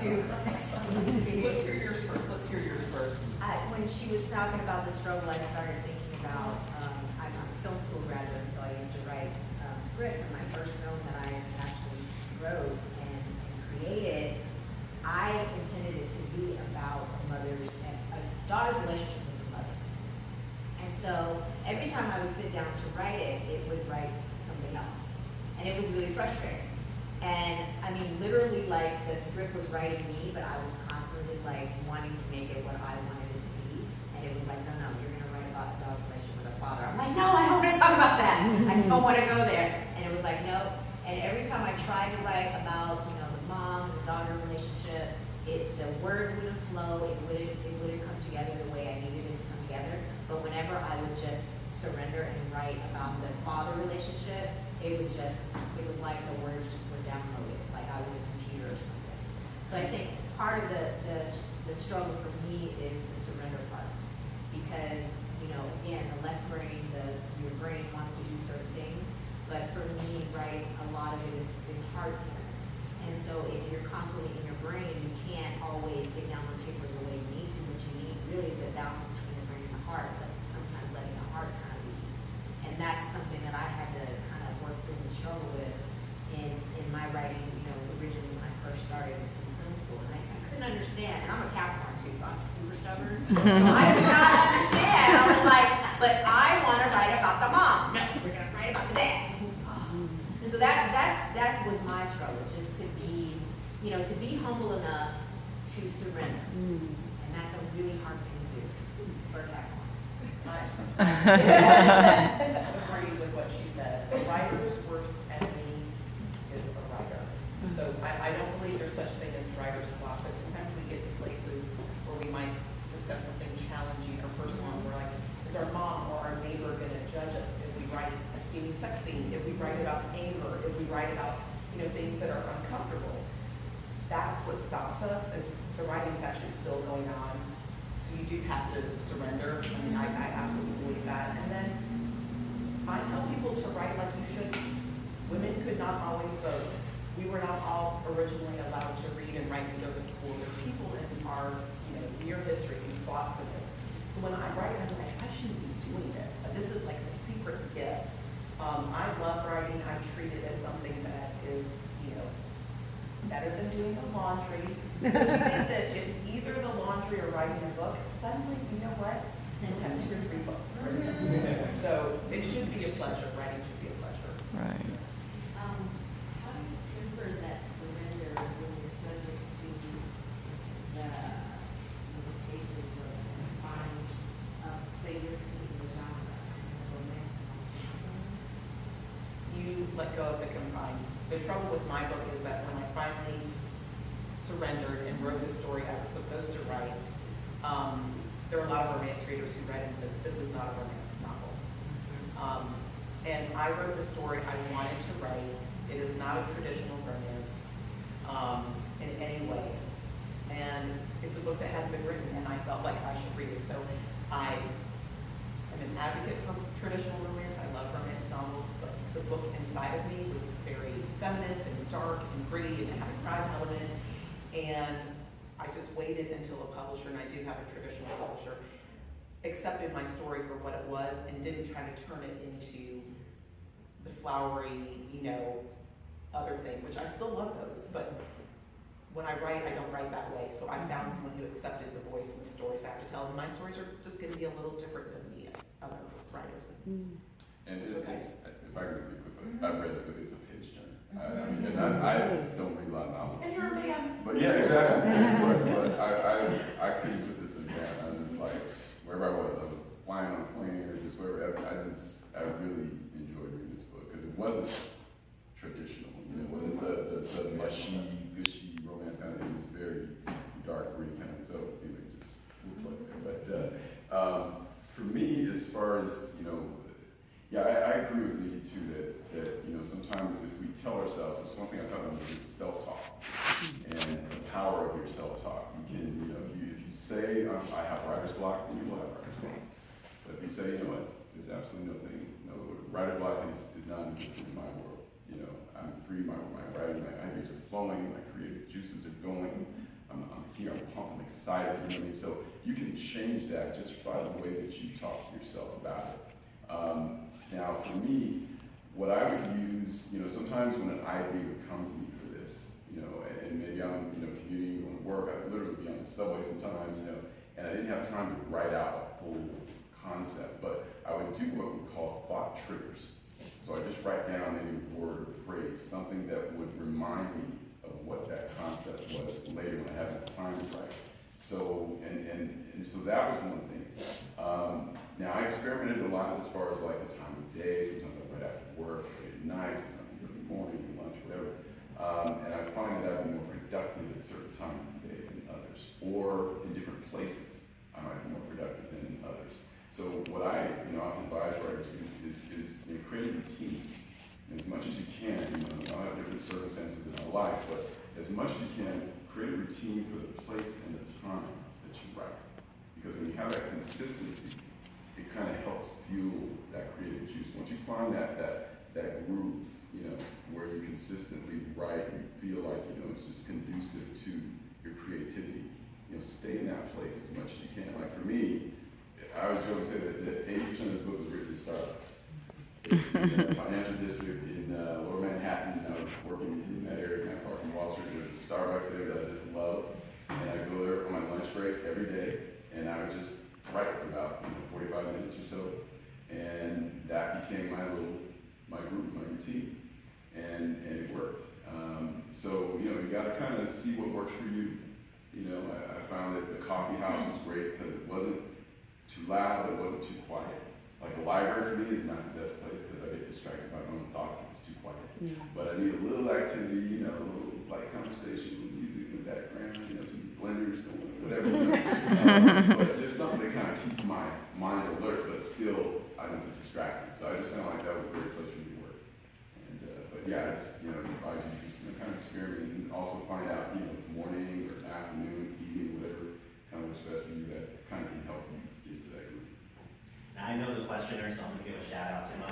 to. Let's hear yours first. Let's hear yours first. When she was talking about the struggle, I started thinking about, I'm a film school graduate, so I used to write scripts, and my first film that I actually wrote and created, I intended it to be about a daughter's relationship with her mother. And so every time I would sit down to write it, it would write something else. And it was really frustrating. And I mean, literally, like, the script was writing me, but I was constantly like wanting to make it what I wanted it to be. And it was like, no, you're gonna write about a dog's relationship with her father. I'm like, no, I don't want to talk about that. I don't want to go there. And it was like, no. And every time I tried to write about, the mom and the daughter relationship, the words wouldn't flow. It wouldn't come together the way I needed it to come together. But whenever I would just surrender and write about the father relationship, it was like the words just were downloaded, like I was a computer or something. So I think part of the struggle for me is the surrender part, because again, the left brain, your brain wants to do certain things, but for me, right, a lot of it is heart centered. And so if you're constantly in your brain, you can't always get down on paper the way you need to. What you need really is the balance between the brain and the heart, but sometimes letting the heart kind of lead. And that's something that I had to kind of work through and struggle with in my writing, originally when I first started in film school. And I couldn't understand, and I'm a Capricorn too, so I'm super stubborn. So I could not understand. I was like, but I want to write about the mom. No, we're going to write about the dad. And so that was my struggle, just to be, to be humble enough to surrender. And that's a really hard thing to do for a Capricorn. I agree with what she said. A writer's worst enemy is a writer. So I don't believe there's such thing as writer's block, but sometimes we get to places where we might discuss something challenging or personal, and we're like, is our mom or our neighbor going to judge us if we write a steamy sex scene, if we write about anger, if we write about things that are uncomfortable? That's what stops us. The writing's actually still going on. So you do have to surrender. I mean, I absolutely believe that. And then I tell people to write like you shouldn't. Women could not always vote. We were not all originally allowed to read and write and go to school. There are people in our near history who fought for this. So when I write, I'm like, I shouldn't be doing this. This is like a secret gift. I love writing. I treat it as something that is, better than doing the laundry. So you think that it's either the laundry or writing a book, suddenly, you know what? You have 2 or 3 books. So it should be a pleasure. Writing should be a pleasure. Right. How do you temper that surrender when you're subject to the limitations or the confines of, say, your particular genre, romance novel? You let go of the confines. The trouble with my book is that when I finally surrendered and wrote the story I was supposed to write, there were a lot of romance readers who read it and said, this is not a romance novel. And I wrote the story I wanted to write. It is not a traditional romance in any way. And it's a book that hadn't been written, and I felt like I should read it. So I am an advocate for traditional romance. I love romance novels, but the book inside of me was very feminist and dark and gritty, and it had a crime element. And I just waited until a publisher, and I do have a traditional publisher, accepted my story for what it was and didn't try to turn it into the flowery, other thing, which I still love those. But when I write, I don't write that way. So I found someone who accepted the voice and the stories I have to tell. And my stories are just going to be a little different than the other writers. And it's, if I can just be quick, I've read it, but it's a page turner. I don't read a lot of novels. And you're a man. But yeah, exactly. but I couldn't put this in down. I was just like, wherever I was flying on a plane or just wherever. I really enjoyed reading this book because it wasn't traditional. It wasn't the mushy, gushy romance kind of thing. It was very dark, gritty kind of. So anyway, just we'll plug there. But for me, as far as yeah, I agree with Nikki too that sometimes if we tell ourselves, it's one thing I talk about is self-talk and the power of your self-talk. You can, if you say I have writer's block, then you will have writer's block. But if you say, there's absolutely no writer's block is non-existent in my world. I'm free. My writing, I have ideas are flowing, my creative juices are going, I'm here, I'm pumped, I'm excited, you know what I mean? So you can change that just by the way that you talk to yourself about it. Now for me, what I would use, you know, sometimes when an idea would come to me for this, you know, and maybe I'm, you know, commuting, going to work, I'd literally be on the subway sometimes, you know, and I didn't have time to write out a full concept, but I would do what we call thought triggers. So I just write down maybe a word or phrase, something that would remind me of what that concept was later when I have enough time to write. So, and so that was one thing. Now I experimented a lot as far as like the time of day, sometimes I write after work, late at night, sometimes I do it in the morning, lunch, whatever. And I find that I'd be more productive at certain times of the day than others, or in different places I might be more productive than in others. So what I, you know, often advise writers is you know, create a routine. And as much as you can, you know, I'll have different circumstances in our life, but as much as you can, create a routine for the place and the time that you write. Because when you have that consistency, it kind of helps fuel that creative juice. Once you find that groove, you know, where you consistently write and feel like, you know, it's just conducive to your creativity, you know, stay in that place as much as you can. Like for me, I always joke and say that 80% of this book was written in Starbucks. It's in a financial district in Lower Manhattan. I was working in that area, kind of far from Wall Street. There's a Starbucks there that I just love, and I go there on my lunch break every day, and I would just write for about 45 minutes or so, and that became my group, my routine, and it worked. So you know, you got to kind of see what works for you. You know, I found that the coffee house was great because it wasn't too loud, it wasn't too quiet. Like a library for me is not the best place because I get distracted by my own thoughts if it's too quiet. But I need a little activity, you know, a little light conversation with music in the background, you know, some blenders going, whatever. But just something that kind of keeps my mind alert, but still I don't get distracted. So I just felt like that was a great place for me to work. And but yeah, I just, you know, advise you just, you know, kind of experiment and also find out, you know, morning or afternoon, evening, whatever kind of works best for you that kind of can help you get to that group. Now, I know the questioner, so I'm gonna give a shout out to my